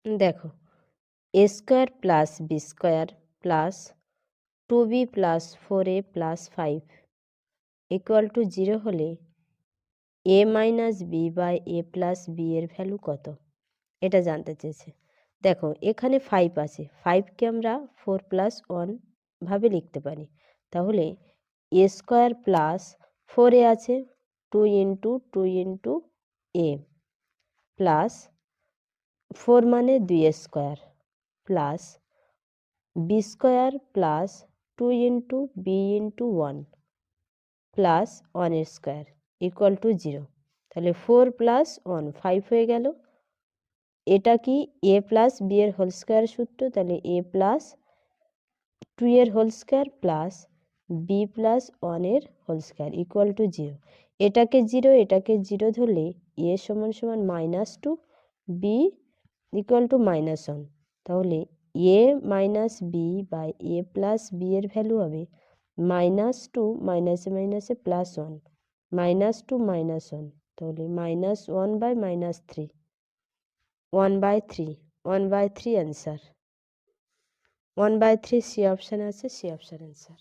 দেখো, A square plus B square plus 2b plus 4a plus 5 equal to 0 হলে a minus B by A plus B এর value কত, এটা জানতে চেয়েছে। দেখো, এখানে 5 আছে, 5কে আমরা 4 প্লাস 1 ভাবে লিখতে পারি। তাহলে এ স্কোয়ার প্লাস 4a আছে 2 ইন্টু 2 ইন্টু এ প্লাস 4 মানে 2 square plus B square plus 2 into b into 1 plus 1 square equal to 0। তাহলে 4 প্লাস 1 5 হয়ে গেল। এটা কি এ প্লাস বি এর হোল স্কোয়ার সূত্র, তাহলে এ প্লাস 2 এর whole square plus b plus 1 এর হোল স্কোয়ার ইকুয়াল টু 0। এটাকে 0 এটাকে 0 ধরলে এ সমান সমান -2 বি ইকুয়াল টু -1। তাহলে A minus B by A plus B এর ভ্যালু হবে -2 মাইনাসে মাইনাসে +1 -2 -1, তাহলে -1 বাই -3 1/3 1/3 অ্যান্সার 1/3 সি অপশান আছে, সি অপশান অ্যান্সার।